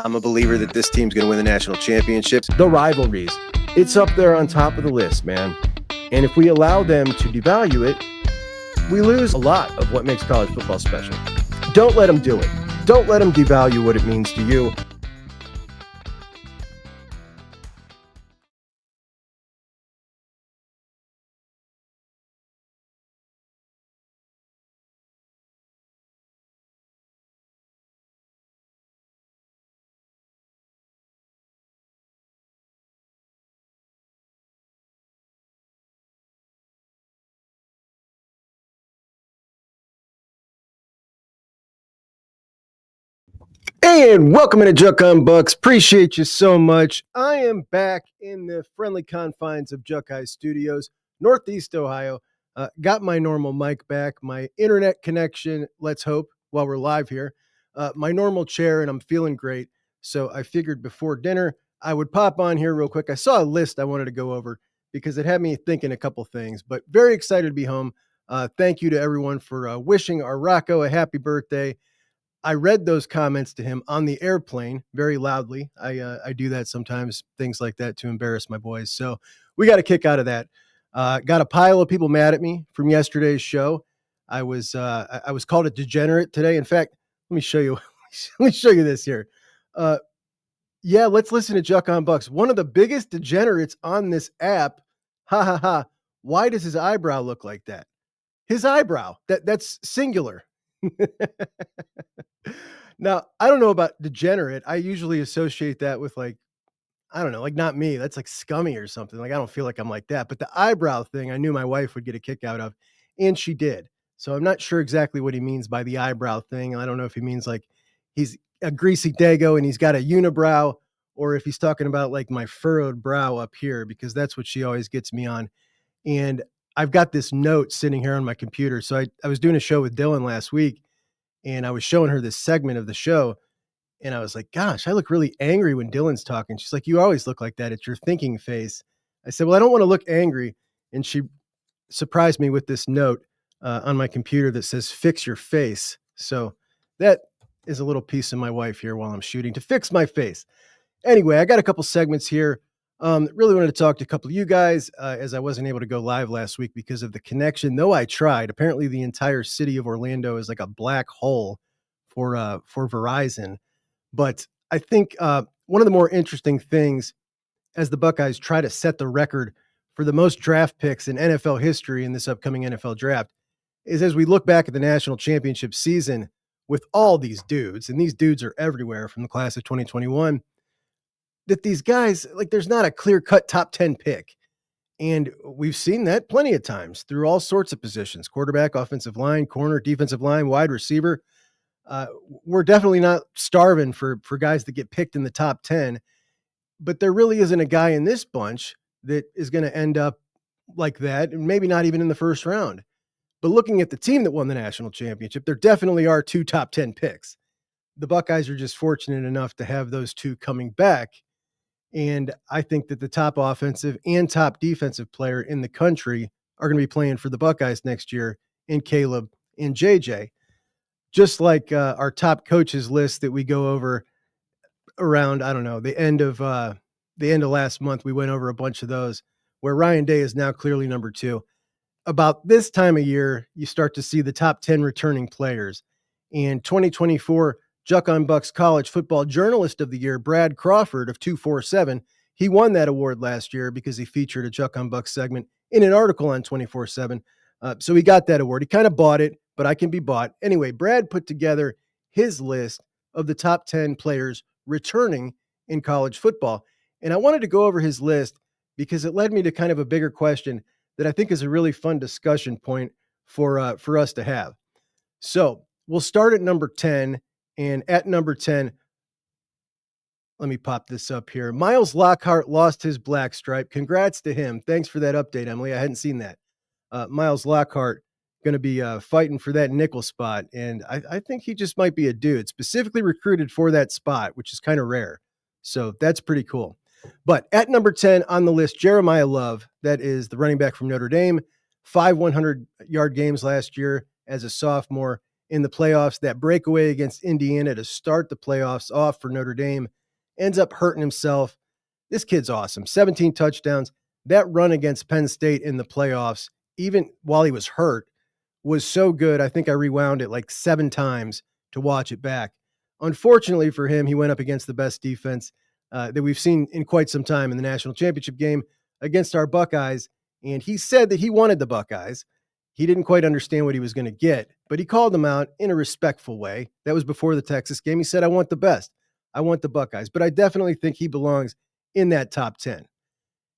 I'm a believer that this team's going to win the national championships. The rivalries, it's up there on top of the list, man. And if we allow them to devalue it, we lose a lot of what makes college football special. Don't let them do it. Don't let them devalue what it means to you. And welcome into JUCK Bucks. Appreciate you so much. I am back in the friendly confines of JUCK Studios, Northeast Ohio. Got my normal mic back, my internet connection, let's hope, while we're live here. My normal chair, and I'm feeling great. So I figured before dinner, I would pop on here real quick. I saw a list I wanted to go over because it had me thinking a couple things, but very excited to be home. Thank you to everyone for wishing our Rocco a happy birthday. I read those comments to him on the airplane very loudly. I do that sometimes, things like that, to embarrass my boys. So we got a kick out of that. Got a pile of people mad at me from yesterday's show. I was called a degenerate today. In fact, let me show you. Let me show you this here. Yeah, let's listen to Juck on Bucks. One of the biggest degenerates on this app. Ha ha ha. Why does his eyebrow look like that? His eyebrow. That's singular. Now, I don't know about degenerate. I usually associate that with like, I don't know, like not me. That's like scummy or something. Like I don't feel like I'm like that. But the eyebrow thing, I knew my wife would get a kick out of, and she did. So I'm not sure exactly what he means by the eyebrow thing. I don't know if he means like he's a greasy dago and he's got a unibrow, or if he's talking about like my furrowed brow up here, because that's what she always gets me on. And I've got this note sitting here on my computer. So I was doing a show with Dylan last week, and I was showing her this segment of the show. And I was like, gosh, I look really angry when Dylan's talking. She's like, you always look like that. It's your thinking face. I said, well, I don't want to look angry. And she surprised me with this note on my computer that says, fix your face. So that is a little piece of my wife here while I'm shooting to fix my face. Anyway, I got a couple segments here. Really wanted to talk to a couple of you guys as I wasn't able to go live last week because of the connection, though I tried. Apparently the entire city of Orlando is like a black hole for Verizon. But I think one of the more interesting things as the Buckeyes try to set the record for the most draft picks in NFL history in this upcoming NFL draft is as we look back at the national championship season with all these dudes, and these dudes are everywhere from the class of 2021, that these guys, like there's not a clear-cut top 10 pick. And we've seen that plenty of times through all sorts of positions: quarterback, offensive line, corner, defensive line, wide receiver. We're definitely not starving for guys that get picked in the top 10, but there really isn't a guy in this bunch that is going to end up like that, and maybe not even in the first round. But looking at the team that won the national championship, there definitely are two top 10 picks. The Buckeyes are just fortunate enough to have those two coming back. And I think that the top offensive and top defensive player in the country are going to be playing for the Buckeyes next year in Caleb and JJ. Just like our top coaches list that we go over around, I don't know, the end of last month, we went over a bunch of those where Ryan Day is now clearly number 2. About this time of year, you start to see the top 10 returning players. In 2024, Juck on Bucks College Football Journalist of the Year, Brad Crawford of 247, he won that award last year because he featured a Juck on Bucks segment in an article on 24/7. So he got that award. He kind of bought it, but I can be bought. Anyway, Brad put together his list of the top 10 players returning in college football. And I wanted to go over his list because it led me to kind of a bigger question that I think is a really fun discussion point for us to have. So we'll start at number 10. And at number 10, let me pop this up here. Miles Lockhart lost his black stripe. Congrats to him. Thanks for that update, Emily. I hadn't seen that. Miles Lockhart going to be fighting for that nickel spot. And I think he just might be a dude specifically recruited for that spot, which is kind of rare. So that's pretty cool. But at number 10 on the list, Jeremiah Love, that is the running back from Notre Dame, 5 100-yard games last year as a sophomore. in the playoffs. That breakaway against Indiana to start the playoffs off for Notre Dame, ends up hurting himself. This kid's awesome. 17 touchdowns. That run against Penn State in the playoffs, even while he was hurt, was so good. I think I rewound it like 7 times to watch it back. Unfortunately for him, he went up against the best defense that we've seen in quite some time in the national championship game against our Buckeyes. And he said that he wanted the Buckeyes. He didn't quite understand what he was going to get, but he called them out in a respectful way. That was before the Texas game. He said, I want the best. I want the Buckeyes. But I definitely think he belongs in that top 10.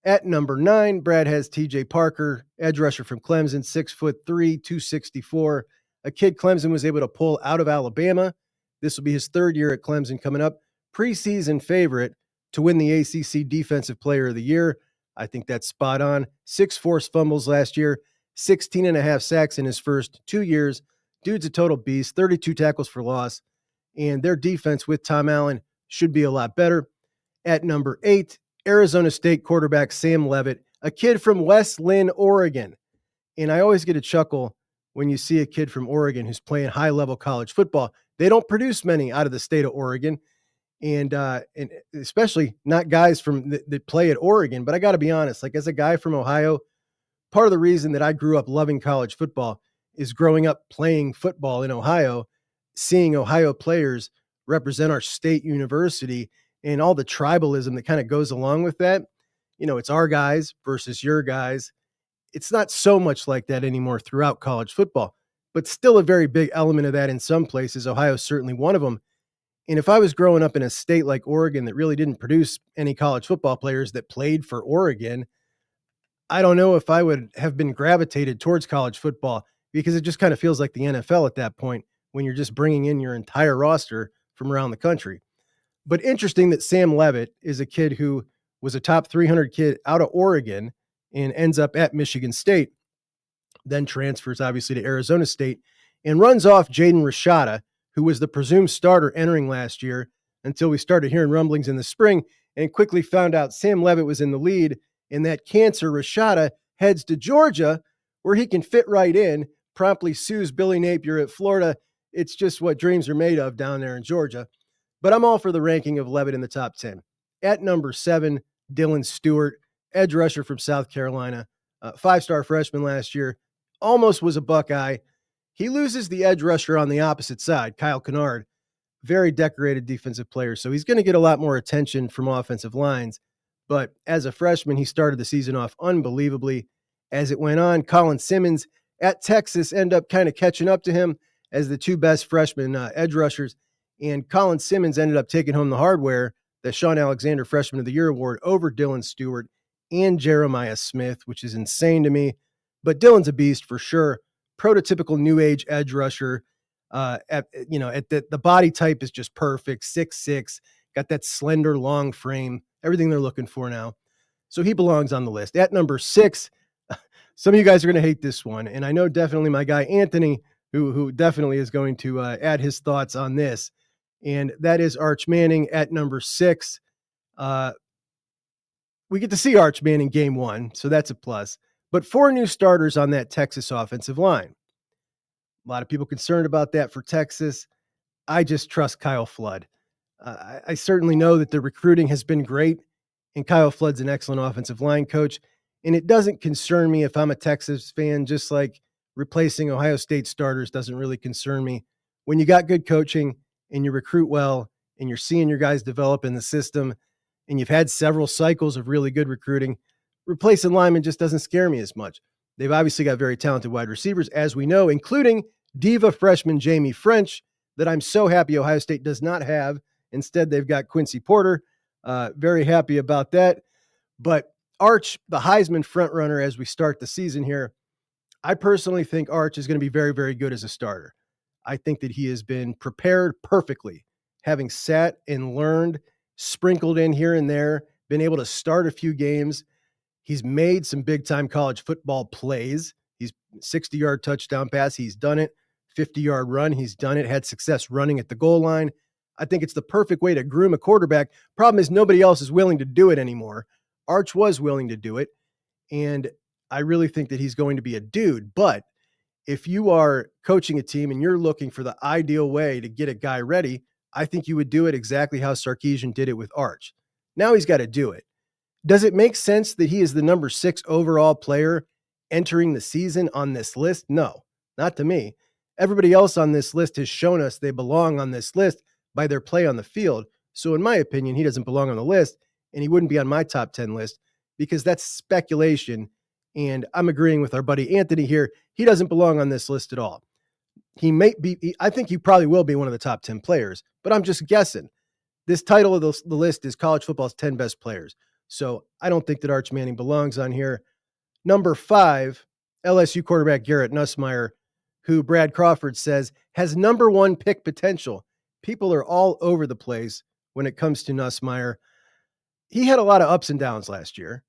At number 9, Brad has TJ Parker, edge rusher from Clemson, 6'3", 264. A kid Clemson was able to pull out of Alabama. This will be his 3rd year at Clemson coming up. Preseason favorite to win the ACC Defensive Player of the Year. I think that's spot on. 6 forced fumbles last year, 16 and a half sacks in his first 2 years. Dude's a total beast, 32 tackles for loss. And their defense with Tom Allen should be a lot better. At number 8, Arizona State quarterback Sam Leavitt, a kid from West Lynn, Oregon. And I always get a chuckle when you see a kid from Oregon who's playing high-level college football. They don't produce many out of the state of Oregon, and especially not guys from that play at Oregon. But I got to be honest, like as a guy from Ohio, part of the reason that I grew up loving college football is growing up playing football in Ohio, seeing Ohio players represent our state university and all the tribalism that kind of goes along with that. You know, it's our guys versus your guys. It's not so much like that anymore throughout college football, but still a very big element of that in some places. Ohio's certainly one of them. And if I was growing up in a state like Oregon that really didn't produce any college football players that played for Oregon, I don't know if I would have been gravitated towards college football, because it just kind of feels like the NFL at that point when you're just bringing in your entire roster from around the country. But interesting that Sam Leavitt is a kid who was a top 300 kid out of Oregon and ends up at Michigan State, then transfers obviously to Arizona State and runs off Jaden Rashada, who was the presumed starter entering last year, until we started hearing rumblings in the spring and quickly found out Sam Leavitt was in the lead, and that cancer Rashada heads to Georgia where he can fit right in, promptly sues Billy Napier at Florida. It's just what dreams are made of down there in Georgia. But I'm all for the ranking of Leavitt in the top 10. At number 7, Dylan Stewart, edge rusher from South Carolina, 5-star freshman last year, almost was a Buckeye. He loses the edge rusher on the opposite side, Kyle Kennard, very decorated defensive player. So he's going to get a lot more attention from offensive lines. But as a freshman, he started the season off unbelievably. As it went on, Colin Simmons at Texas end up kind of catching up to him as the 2 best freshman edge rushers. And Colin Simmons ended up taking home the hardware, the Sean Alexander Freshman of the Year award, over Dylan Stewart and Jeremiah Smith, which is insane to me. But Dylan's a beast for sure. Prototypical new age edge rusher. The body type is just perfect. 6'6", got that slender, long frame, everything they're looking for now. So he belongs on the list. At number 6, some of you guys are going to hate this one. And I know definitely my guy, Anthony, who definitely is going to add his thoughts on this. And that is Arch Manning at number 6. We get to see Arch Manning game 1, so that's a plus. But 4 new starters on that Texas offensive line. A lot of people concerned about that for Texas. I just trust Kyle Flood. I certainly know that the recruiting has been great, and Kyle Flood's an excellent offensive line coach. And it doesn't concern me if I'm a Texas fan, just like replacing Ohio State starters doesn't really concern me. When you got good coaching and you recruit well and you're seeing your guys develop in the system and you've had several cycles of really good recruiting, replacing linemen just doesn't scare me as much. They've obviously got very talented wide receivers, as we know, including diva freshman Jamie French, that I'm so happy Ohio State does not have. Instead, they've got Quincy Porter. Very happy about that. But Arch, the Heisman frontrunner as we start the season here, I personally think Arch is going to be very, very good as a starter. I think that he has been prepared perfectly, having sat and learned, sprinkled in here and there, been able to start a few games. He's made some big-time college football plays. He's 60-yard touchdown pass. He's done it. 50-yard run. He's done it. Had success running at the goal line. I think it's the perfect way to groom a quarterback. Problem is nobody else is willing to do it anymore. Arch was willing to do it, and I really think that he's going to be a dude. But if you are coaching a team and you're looking for the ideal way to get a guy ready, I think you would do it exactly how Sarkisian did it with Arch. Now he's got to do it. Does it make sense that he is the number 6 overall player entering the season on this list? No, not to me. Everybody else on this list has shown us they belong on this list by their play on the field. So in my opinion, he doesn't belong on the list, and he wouldn't be on my top 10 list because that's speculation. And I'm agreeing with our buddy Anthony here. He doesn't belong on this list at all. He may be, I think he probably will be one of the top 10 players, but I'm just guessing. This title of the list is college football's 10 best players. So I don't think that Arch Manning belongs on here. Number 5, LSU quarterback Garrett Nussmeier, who Brad Crawford says has number 1 pick potential. People are all over the place when it comes to Nussmeier. He had a lot of ups and downs last year.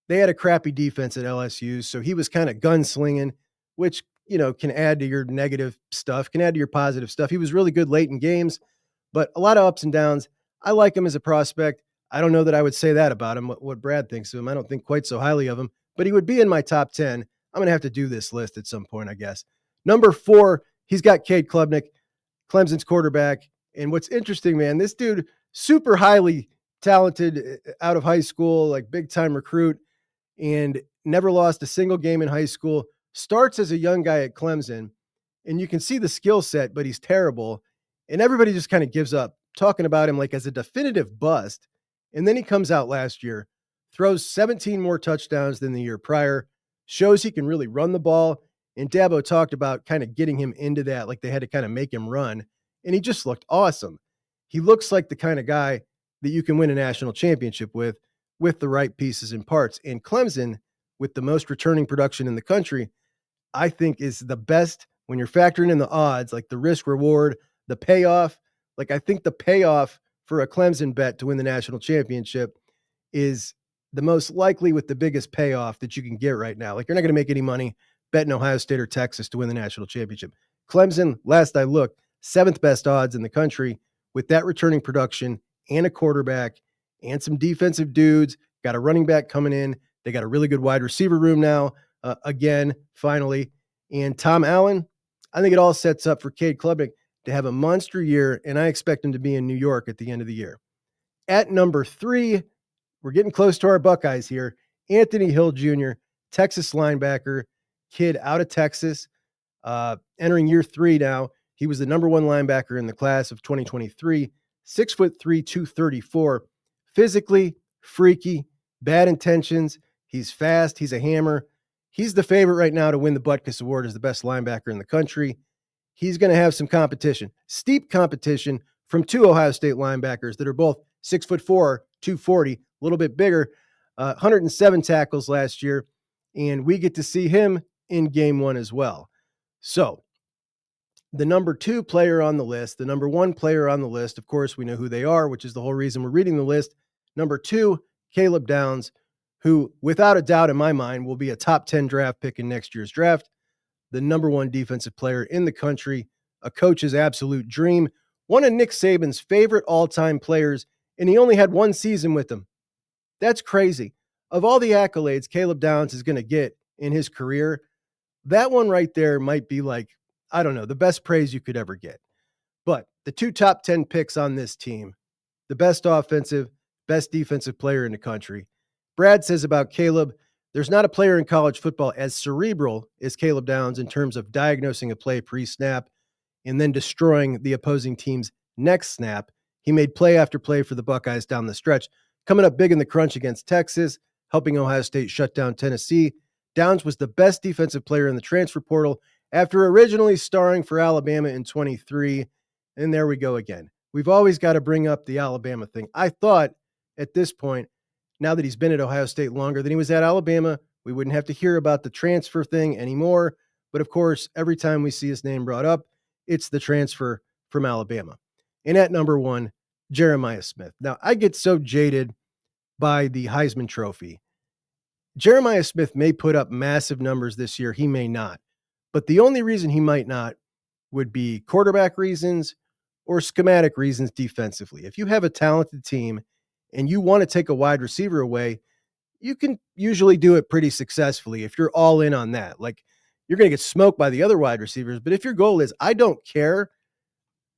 They had a crappy defense at LSU, so he was kind of gunslinging, which, can add to your negative stuff, can add to your positive stuff. He was really good late in games, but a lot of ups and downs. I like him as a prospect. I don't know that I would say that about him, what Brad thinks of him. I don't think quite so highly of him, but he would be in my top 10. I'm going to have to do this list at some point, I guess. Number 4, he's got Cade Klubnik, Clemson's quarterback. And what's interesting, man, this dude, super highly talented out of high school, like big time recruit, and never lost a single game in high school, starts as a young guy at Clemson, and you can see the skill set, but he's terrible. And everybody just kind of gives up talking about him like as a definitive bust. And then he comes out last year, throws 17 more touchdowns than the year prior, shows he can really run the ball. And Dabo talked about kind of getting him into that, like they had to kind of make him run. And he just looked awesome. He looks like the kind of guy that you can win a national championship with the right pieces and parts. And Clemson, with the most returning production in the country, I think is the best when you're factoring in the odds, like the risk reward, the payoff. Like I think the payoff for a Clemson bet to win the national championship is the most likely with the biggest payoff that you can get right now. Like you're not going to make any money betting Ohio State or Texas to win the national championship. Clemson, last I looked, 7th best odds in the country with that returning production and a quarterback and some defensive dudes, got a running back coming in. They got a really good wide receiver room now, again, finally. And Tom Allen, I think it all sets up for Cade Klubnik to have a monster year, and I expect him to be in New York at the end of the year. At number 3, we're getting close to our Buckeyes here. Anthony Hill Jr., Texas linebacker, kid out of Texas, entering year 3 now. He was the number 1 linebacker in the class of 2023, 6'3", 234, physically freaky, bad intentions. He's fast. He's a hammer. He's the favorite right now to win the Butkus Award as the best linebacker in the country. He's going to have some competition, steep competition from 2 Ohio State linebackers that are both 6'4", 240, a little bit bigger, 107 tackles last year. And we get to see him in game 1 as well. So the number 2 player on the list, the number 1 player on the list, of course, we know who they are, which is the whole reason we're reading the list. Number 2, Caleb Downs, who without a doubt in my mind will be a top 10 draft pick in next year's draft. The number 1 defensive player in the country, a coach's absolute dream, one of Nick Saban's favorite all-time players, and he only had 1 season with him. That's crazy. Of all the accolades Caleb Downs is going to get in his career, that one right there might be like, I don't know, the best praise you could ever get. But the 2 top 10 picks on this team, the best offensive, best defensive player in the country. Brad says about Caleb, there's not a player in college football as cerebral as Caleb Downs in terms of diagnosing a play pre-snap and then destroying the opposing team's next snap. He made play after play for the Buckeyes down the stretch, coming up big in the crunch against Texas, helping Ohio State shut down Tennessee. Downs was the best defensive player in the transfer portal after originally starring for Alabama in 23. And there we go again. We've always got to bring up the Alabama thing. I thought at this point, now that he's been at Ohio State longer than he was at Alabama, we wouldn't have to hear about the transfer thing anymore. But of course, every time we see his name brought up, it's the transfer from Alabama. And at number 1, Jeremiah Smith. Now, I get so jaded by the Heisman Trophy. Jeremiah Smith may put up massive numbers this year. He may not. But the only reason he might not would be quarterback reasons or schematic reasons defensively. If you have a talented team and you want to take a wide receiver away, you can usually do it pretty successfully if you're all in on that. Like you're going to get smoked by the other wide receivers. But if your goal is, I don't care,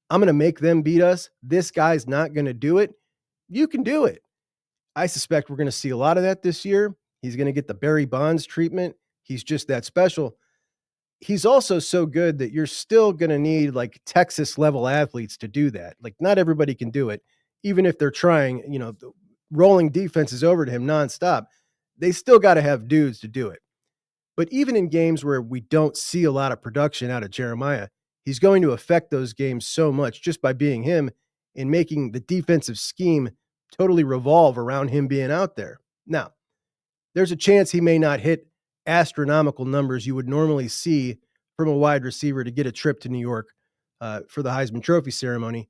I'm going to make them beat us, this guy's not going to do it, you can do it. I suspect we're going to see a lot of that this year. He's going to get the Barry Bonds treatment. He's just that special. He's also so good that you're still going to need like Texas level athletes to do that. Like not everybody can do it, even if they're trying, rolling defenses over to him nonstop. They still got to have dudes to do it. But even in games where we don't see a lot of production out of Jeremiah, he's going to affect those games so much just by being him and making the defensive scheme totally revolve around him being out there. Now, there's a chance he may not hit astronomical numbers you would normally see from a wide receiver to get a trip to New York for the Heisman Trophy ceremony.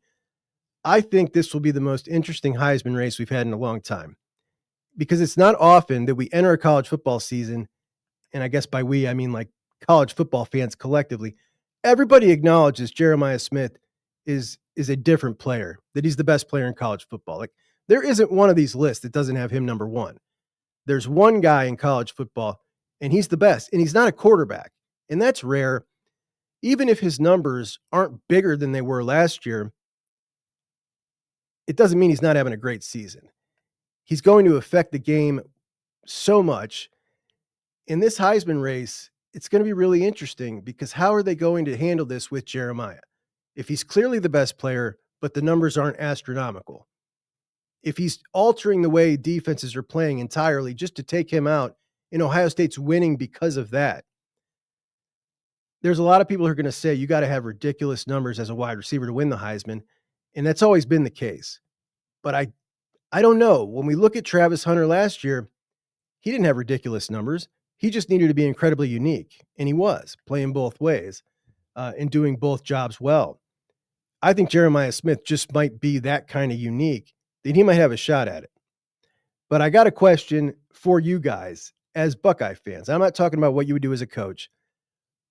I think this will be the most interesting Heisman race we've had in a long time because it's not often that we enter a college football season, and I guess by we, I mean like college football fans collectively. Everybody acknowledges Jeremiah Smith is a different player, that he's the best player in college football. Like there isn't one of these lists that doesn't have him number one. There's one guy in college football, and he's the best, and he's not a quarterback, and that's rare. Even if his numbers aren't bigger than they were last year, it doesn't mean he's not having a great season. He's going to affect the game so much. In this Heisman race, it's going to be really interesting because how are they going to handle this with Jeremiah? If he's clearly the best player, but the numbers aren't astronomical, if he's altering the way defenses are playing entirely just to take him out, and Ohio State's winning because of that, there's a lot of people who are going to say you got to have ridiculous numbers as a wide receiver to win the Heisman, and that's always been the case. But I don't know. When we look at Travis Hunter last year, he didn't have ridiculous numbers. He just needed to be incredibly unique, and he was playing both ways and doing both jobs well. I think Jeremiah Smith just might be that kind of unique that he might have a shot at it. But I got a question for you guys as Buckeye fans. I'm not talking about what you would do as a coach.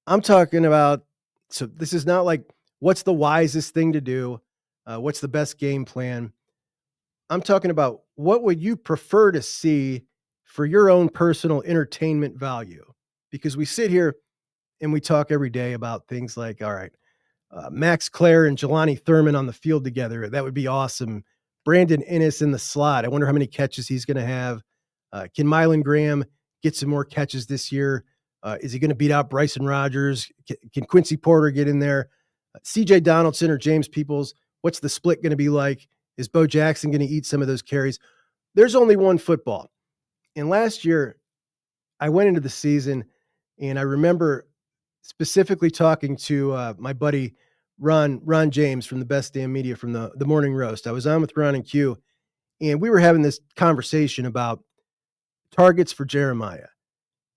I'm talking about, so this is not like what's the wisest thing to do, what's the best game plan. I'm talking about what would you prefer to see for your own personal entertainment value? Because we sit here and we talk every day about things like, all right, Max Clare and Jelani Thurman on the field together. That would be awesome. Brandon Inniss in the slot. I wonder how many catches he's going to have. Can Mylan Graham get some more catches this year? Is he going to beat out Bryson Rodgers? Can Quincy Porter get in there? CJ Donaldson or James Peoples? What's the split going to be like? Is Bo Jackson going to eat some of those carries? There's only one football. And last year, I went into the season, and I remember specifically talking to my buddy Ron James from the Best Damn Media from the Morning Roast. I was on with Ron and Q, and we were having this conversation about targets for Jeremiah,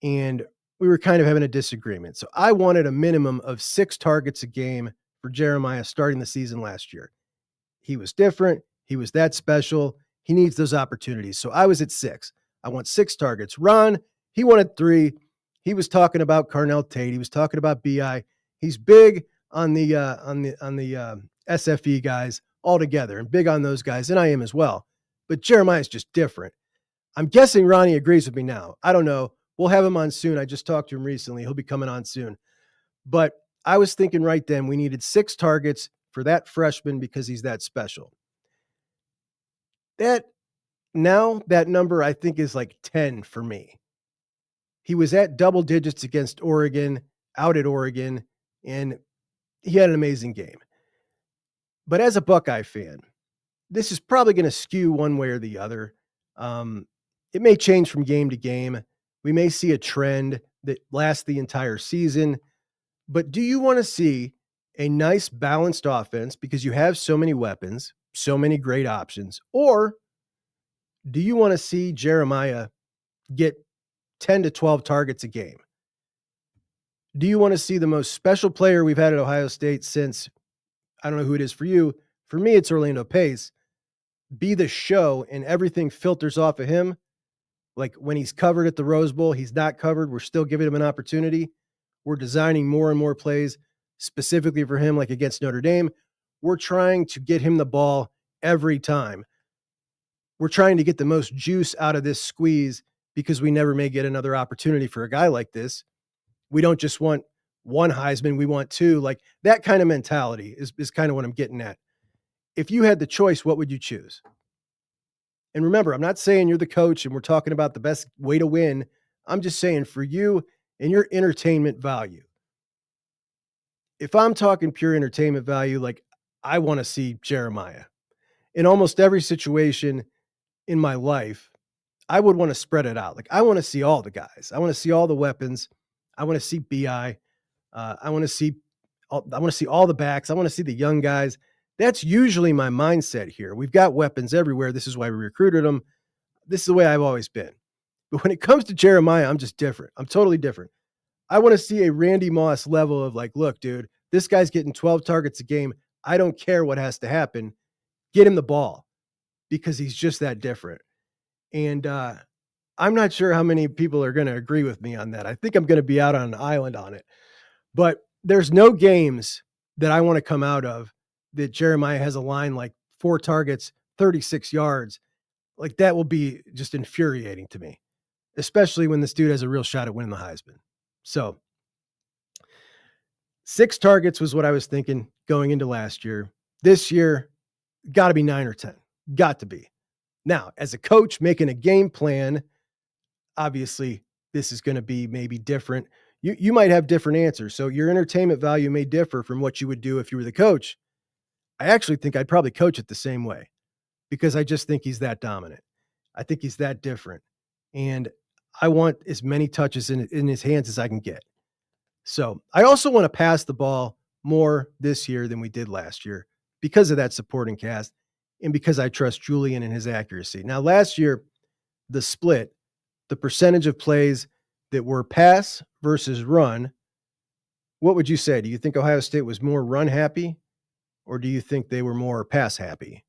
and we were kind of having a disagreement. So I wanted a minimum of 6 targets a game for Jeremiah starting the season last year. He was different. He was that special. He needs those opportunities. So I was at 6. I want 6 targets. Ron, he wanted 3. He was talking about Carnell Tate. He was talking about BI. He's big on the SFE guys altogether and big on those guys, and I am as well. But Jeremiah's just different. I'm guessing Ronnie agrees with me now. I don't know. We'll have him on soon. I just talked to him recently. He'll be coming on soon. But I was thinking right then we needed 6 targets for that freshman because he's that special. That number I think is like 10 for me. He was at double digits against Oregon, out at Oregon, and he had an amazing game. But as a Buckeye fan, this is probably going to skew one way or the other. It may change from game to game. We may see a trend that lasts the entire season. But do you want to see a nice balanced offense because you have so many weapons, so many great options? Or do you want to see Jeremiah get 10 to 12 targets a game? Do you want to see the most special player we've had at Ohio State since, I don't know who it is for you. For me, it's Orlando Pace. Be the show and everything filters off of him. Like when he's covered at the Rose Bowl, he's not covered. We're still giving him an opportunity. We're designing more and more plays specifically for him, like against Notre Dame. We're trying to get him the ball every time. We're trying to get the most juice out of this squeeze because we never may get another opportunity for a guy like this. We don't just want one Heisman, we want two. Like that kind of mentality is kind of what I'm getting at. If you had the choice, what would you choose? And remember, I'm not saying you're the coach and we're talking about the best way to win. I'm just saying for you and your entertainment value. If I'm talking pure entertainment value, like I want to see Jeremiah in almost every situation in my life. I would want to spread it out. Like I want to see all the guys. I want to see all the weapons. I want to see BI. I want to see all the backs. I want to see the young guys. That's usually my mindset here. We've got weapons everywhere. This is why we recruited them. This is the way I've always been. But when it comes to Jeremiah, I'm just different. I'm totally different. I want to see a Randy Moss level of like, look, dude, this guy's getting 12 targets a game. I don't care what has to happen. Get him the ball because he's just that different. And I'm not sure how many people are going to agree with me on that. I think I'm going to be out on an island on it. But there's no games that I want to come out of that Jeremiah has a line like 4 targets, 36 yards. Like that will be just infuriating to me, especially when this dude has a real shot at winning the Heisman. So 6 targets was what I was thinking going into last year. This year, got to be 9 or 10. Got to be. Now, as a coach making a game plan, obviously this is going to be maybe different. You might have different answers. So your entertainment value may differ from what you would do if you were the coach. I actually think I'd probably coach it the same way because I just think he's that dominant. I think he's that different. And I want as many touches in his hands as I can get. So I also want to pass the ball more this year than we did last year because of that supporting cast and because I trust Julian and his accuracy. Now, last year, the split, the percentage of plays that were pass versus run, what would you say? Do you think Ohio State was more run happy or do you think they were more pass happy?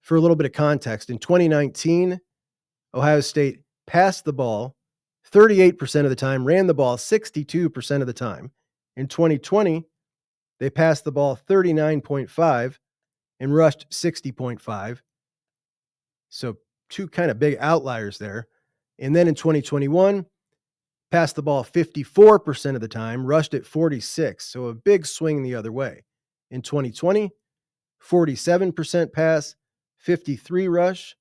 For a little bit of context, in 2019, Ohio State passed the ball 38% of the time, ran the ball 62% of the time. In 2020, they passed the ball 39.5 and rushed 60.5. So 2 kind of big outliers there. And then in 2021, passed the ball 54% of the time, rushed it 46. So a big swing the other way. In 2020, 47% pass, 53 rush.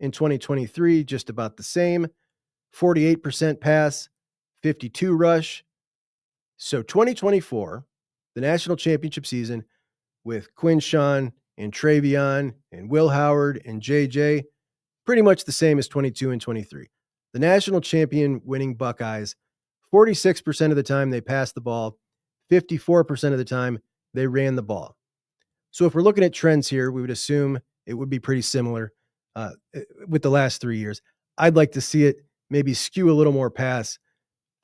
In 2023, just about the same, 48% pass, 52 rush. So 2024, the national championship season with Quinshawn and Travion and Will Howard and JJ, pretty much the same as 22 and 23. The national champion winning Buckeyes, 46% of the time they passed the ball, 54% of the time they ran the ball. So if we're looking at trends here, we would assume it would be pretty similar with the last 3 years. I'd like to see it maybe skew a little more pass.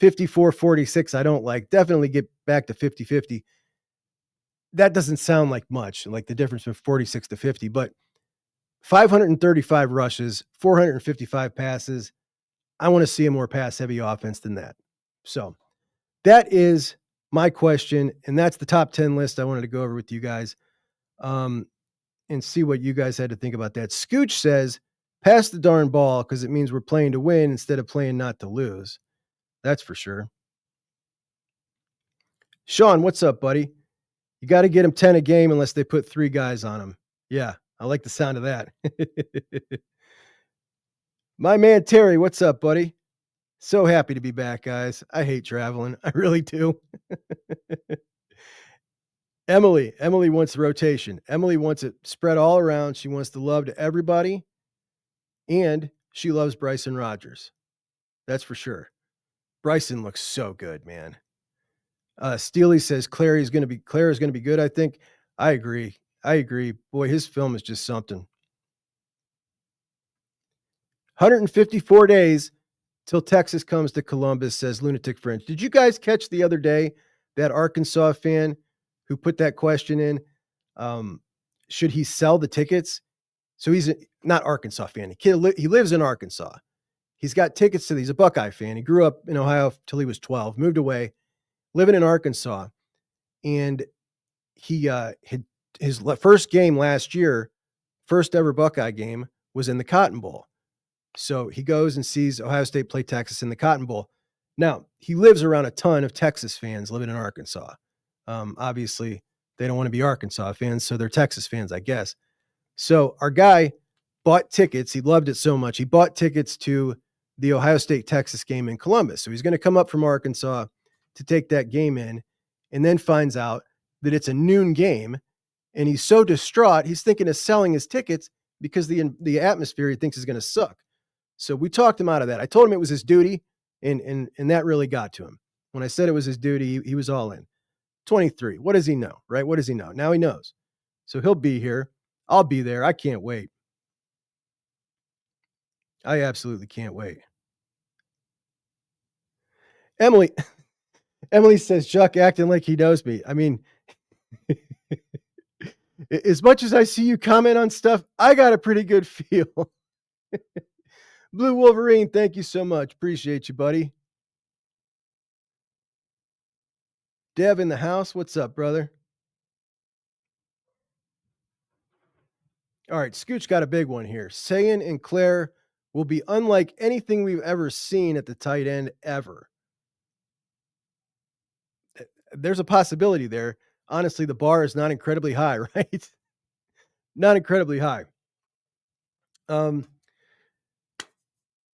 54-46, I don't like. Definitely get back to 50-50. That doesn't sound like much, like the difference from 46 to 50, but 535 rushes, 455 passes. I want to see a more pass-heavy offense than that. So that is my question, and that's the top 10 list I wanted to go over with you guys and see what you guys had to think about that. Scooch says, pass the darn ball because it means we're playing to win instead of playing not to lose. That's for sure. Sean, what's up, buddy? You got to get them 10 a game unless they put 3 guys on them. Yeah, I like the sound of that. My man, Terry, what's up, buddy? So happy to be back, guys. I hate traveling. I really do. Emily wants rotation. Emily wants it spread all around. She wants the love to everybody. And she loves Bryson Rodgers. That's for sure. Bryson looks so good, man. Steely says Claire is going to be good. I think I agree. Boy, his film is just something. 154 days till Texas comes to Columbus, says Lunatic Fringe. Did you guys catch the other day that Arkansas fan who put that question in? Should he sell the tickets? So he's not Arkansas fan. He lives in Arkansas. He's got tickets he's a Buckeye fan. He grew up in Ohio till he was 12, moved away, living in Arkansas. And he his first game last year, first ever Buckeye game, was in the Cotton Bowl. So he goes and sees Ohio State play Texas in the Cotton Bowl. Now, he lives around a ton of Texas fans living in Arkansas. Obviously, they don't want to be Arkansas fans, so they're Texas fans, I guess. So our guy bought tickets. He loved it so much. He bought tickets to the Ohio State Texas game in Columbus. So he's going to come up from Arkansas to take that game in, and then finds out that it's a noon game. And he's so distraught, he's thinking of selling his tickets because the atmosphere he thinks is going to suck. So we talked him out of that. I told him it was his duty, and that really got to him. When I said it was his duty, he was all in. 23. What does he know, right? What does he know? Now he knows. So he'll be here. I'll be there. I can't wait. I absolutely can't wait. Emily, Emily says, Chuck acting like he knows me. I mean, as much as I see you comment on stuff, I got a pretty good feel. Blue Wolverine, thank you so much. Appreciate you, buddy. Dev in the house. What's up, brother? All right, Scooch got a big one here. Sayan and Claire will be unlike anything we've ever seen at the tight end ever. There's a possibility there. Honestly, the bar is not incredibly high, right? Not incredibly high.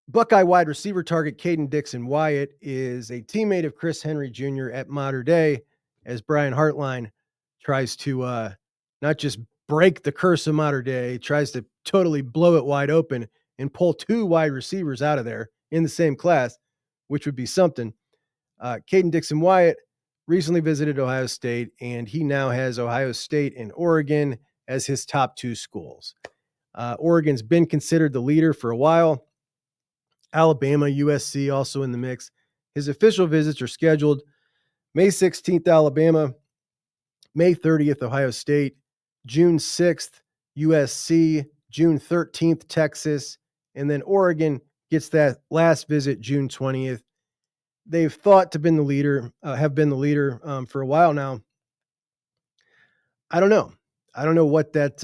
Buckeye wide receiver target Caden Dixon Wyatt is a teammate of Chris Henry Jr. at Mater Dei, as Brian Hartline tries to not just break the curse of Mater Dei, tries to totally blow it wide open and pull two wide receivers out of there in the same class, which would be something. Caden Dixon Wyatt recently visited Ohio State, and he now has Ohio State and Oregon as his top two schools. Oregon's been considered the leader for a while. Alabama, USC also in the mix. His official visits are scheduled May 16th, Alabama, May 30th, Ohio State, June 6th, USC, June 13th, Texas, and then Oregon gets that last visit June 20th. They've thought to been the leader, have been the leader for a while now. I don't know. I don't know what that.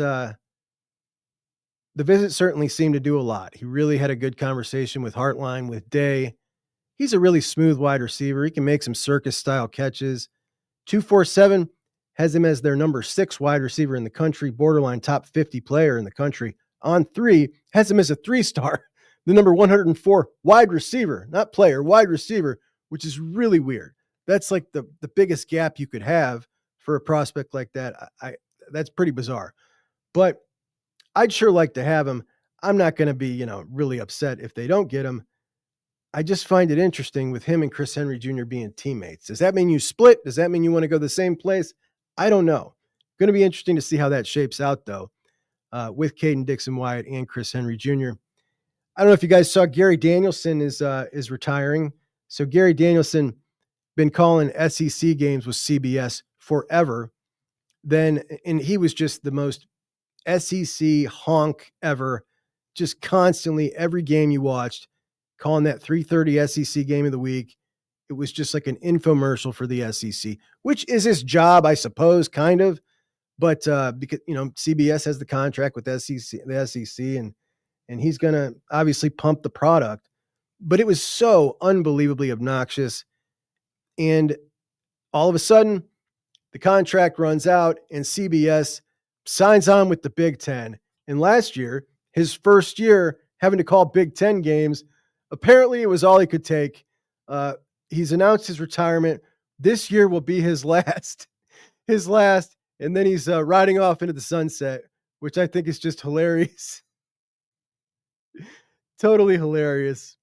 The visit certainly seemed to do a lot. He really had a good conversation with Hartline, with Day. He's a really smooth wide receiver. He can make some circus style catches. 247 has him as their number 6 wide receiver in the country, borderline top 50 player in the country. On 3 has him as a 3-star, the number 104 wide receiver, not player, wide receiver, which is really weird. That's like the biggest gap you could have for a prospect like that. That's pretty bizarre. But I'd sure like to have him. I'm not going to be, really upset if they don't get him. I just find it interesting with him and Chris Henry Jr. being teammates. Does that mean you split? Does that mean you want to go the same place? I don't know. Going to be interesting to see how that shapes out, though, with Caden Dixon Wyatt and Chris Henry Jr. I don't know if you guys saw Gary Danielson is retiring. So Gary Danielson been calling SEC games with CBS forever. And he was just the most SEC honk ever, just constantly every game you watched, calling that 3:30 SEC game of the week. It was just like an infomercial for the SEC, which is his job, I suppose, kind of. But because CBS has the contract with the SEC, and he's gonna obviously pump the product. But it was so unbelievably obnoxious, and all of a sudden, the contract runs out, and CBS signs on with the Big Ten. And last year, his first year having to call Big Ten games, apparently it was all he could take. He's announced his retirement. This year will be his last, and then he's riding off into the sunset, which I think is just hilarious. Totally hilarious.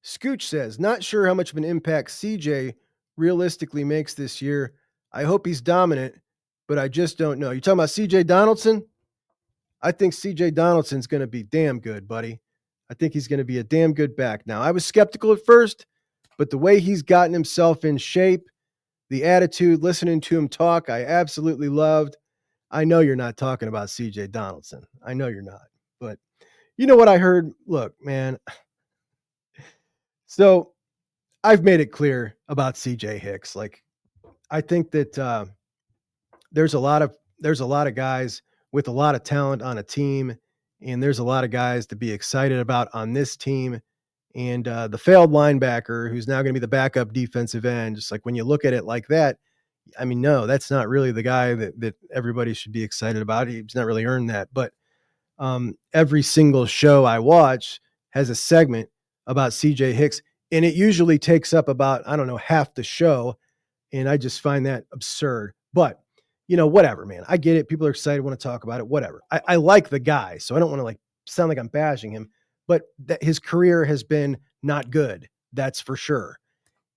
Scooch says, not sure how much of an impact CJ realistically makes this year. I hope he's dominant, but I just don't know. You talking about CJ Donaldson? I think CJ Donaldson's going to be damn good, buddy. I think he's going to be a damn good back. Now, I was skeptical at first, but the way he's gotten himself in shape, the attitude, listening to him talk, I absolutely loved. I know you're not talking about CJ Donaldson. I know you're not. But you know what I heard? Look, man. So I've made it clear about CJ Hicks. Like, I think that there's a lot of guys with a lot of talent on a team, And there's a lot of guys to be excited about on this team. And the failed linebacker, who's now going to be the backup defensive end, just like when you look at it like that, I mean, no, that's not really the guy that everybody should be excited about. He's not really earned that. But every single show I watch has a segment about CJ Hicks, and it usually takes up about, I don't know, half the show. And I just find that absurd. But, whatever, man. I get it. People are excited, want to talk about it, whatever. I like the guy, so I don't want to like sound like I'm bashing him, but that his career has been not good. That's for sure.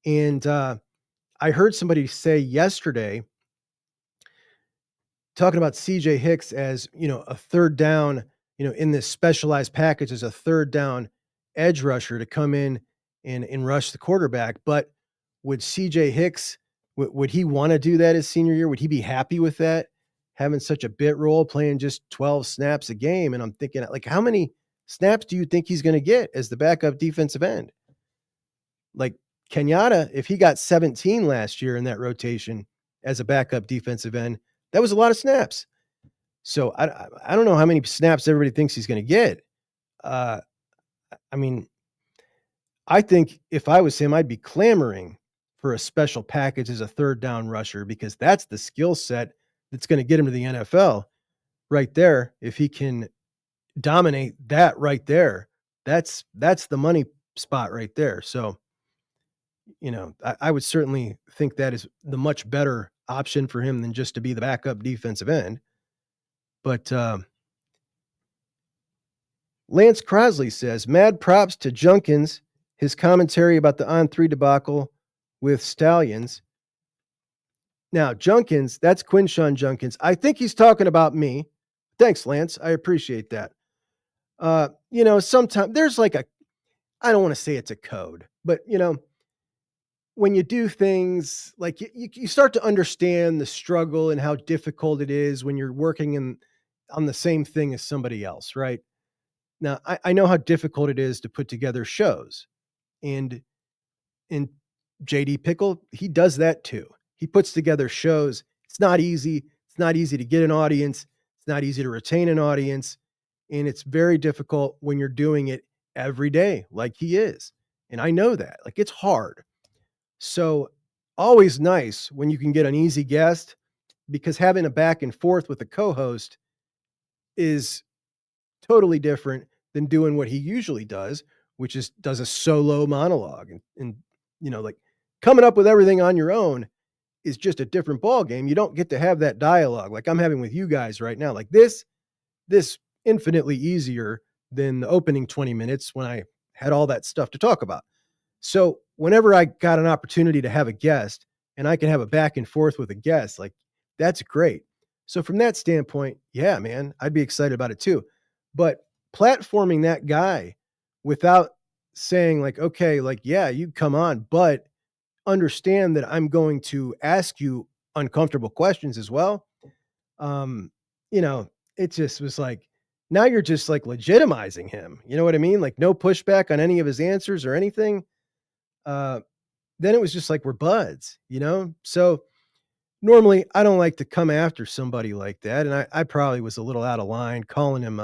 And I heard somebody say yesterday, talking about CJ Hicks as, a third down, in this specialized package as a third down edge rusher to come in and rush the quarterback. But would CJ Hicks, would he want to do that his senior year? Would he be happy with that? Having such a bit role, playing just 12 snaps a game. And I'm thinking, like, how many snaps do you think he's going to get as the backup defensive end? Like Kenyatta, if he got 17 last year in that rotation as a backup defensive end, that was a lot of snaps. So I don't know how many snaps everybody thinks he's going to get. I mean, I think if I was him, I'd be clamoring for a special package as a third down rusher, because that's the skill set that's going to get him to the NFL right there. If he can dominate that right there, that's the money spot right there. So, I would certainly think that is the much better option for him than just to be the backup defensive end. But Lance Crosley says, mad props to Junkins, his commentary about the on-3 debacle with Stallions. Now, Junkins, that's Quinshawn Junkins. I think he's talking about me. Thanks, Lance. I appreciate that. Sometimes there's like I don't want to say it's a code, but, when you do things like you start to understand the struggle and how difficult it is when you're working on the same thing as somebody else, right? Now, I know how difficult it is to put together shows, and JD Pickle, he does that too. He puts together shows. It's not easy. It's not easy to get an audience. It's not easy to retain an audience. And it's very difficult when you're doing it every day, like he is. And I know that. Like, it's hard. So, always nice when you can get an easy guest, because having a back and forth with a co-host is totally different than doing what he usually does, which is does a solo monologue. And like coming up with everything on your own is just a different ball game. You don't get to have that dialogue like I'm having with you guys right now. Like this infinitely easier than the opening 20 minutes when I had all that stuff to talk about. So whenever I got an opportunity to have a guest and I can have a back and forth with a guest, like that's great. So from that standpoint, yeah, man, I'd be excited about it too. But platforming that guy without saying like, okay, like, yeah, you come on, but understand that I'm going to ask you uncomfortable questions as well. Um, it just was like, now you're just like legitimizing him. You know what I mean? Like no pushback on any of his answers or anything. Then it was just like we're buds, So normally I don't like to come after somebody like that. And I probably was a little out of line calling him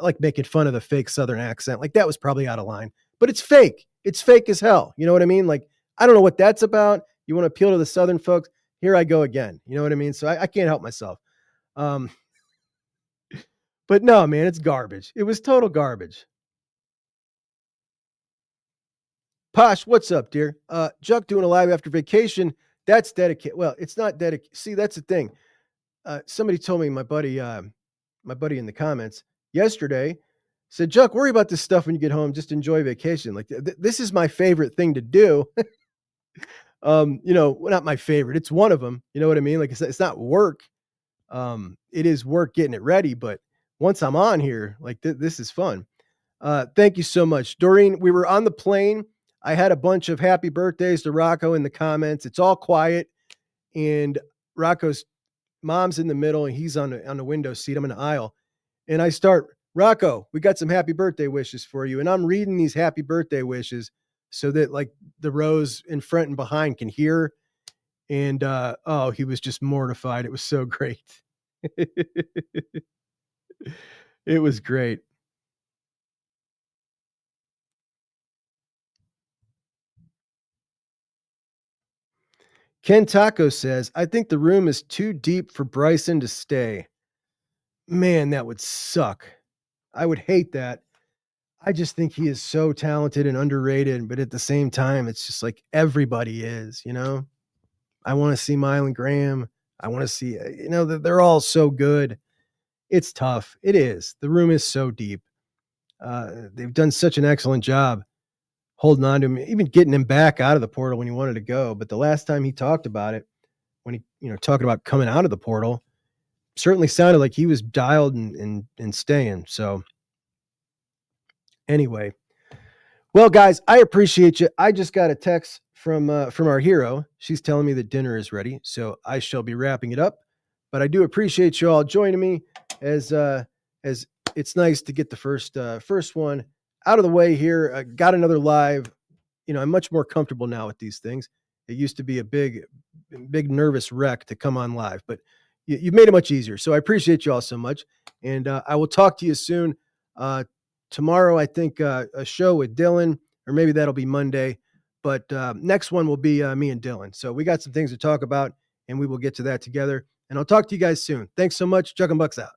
like making fun of the fake Southern accent. Like that was probably out of line, but it's fake. It's fake as hell. You know what I mean? Like, I don't know what that's about. You want to appeal to the Southern folks? Here I go again. You know what I mean? So I can't help myself. But no, man, it's garbage. It was total garbage. Posh, what's up, dear? Juck doing a live after vacation. That's dedicated. Well, it's not dedicated. See, that's the thing. Somebody told me, my buddy in the comments yesterday said, Juck, worry about this stuff when you get home. Just enjoy vacation. Like this is my favorite thing to do. Well, not my favorite. It's one of them. You know what I mean? Like it's not work. It is work getting it ready. But once I'm on here, like this is fun. Thank you so much. Doreen, we were on the plane. I had a bunch of happy birthdays to Rocco in the comments. It's all quiet. And Rocco's mom's in the middle and he's on the window seat. I'm in the aisle. And I start, Rocco, we got some happy birthday wishes for you. And I'm reading these happy birthday wishes so that like the rows in front and behind can hear. And he was just mortified. It was so great. It was great. Ken Taco says, I think the room is too deep for Bryson to stay. Man, that would suck. I would hate that. I just think he is so talented and underrated, but at the same time, it's just like everybody is, you know? I want to see Mylan Graham. I want to see, they're all so good. It's tough. It is. The room is so deep. They've done such an excellent job holding on to him, even getting him back out of the portal when he wanted to go. But the last time he talked about it, when he, talking about coming out of the portal, certainly sounded like he was dialed and staying. So anyway, well, guys, I appreciate you. I just got a text from our hero. She's telling me that dinner is ready, so I shall be wrapping it up. But I do appreciate you all joining me as it's nice to get the first one out of the way here. Got another live. I'm much more comfortable now with these things. It used to be a big nervous wreck to come on live, but you've made it much easier. So I appreciate you all so much, and I will talk to you soon. Tomorrow, I think a show with Dylan, or maybe that'll be Monday. But next one will be me and Dylan. So we got some things to talk about, and we will get to that together. And I'll talk to you guys soon. Thanks so much. Chuck and Bucks out.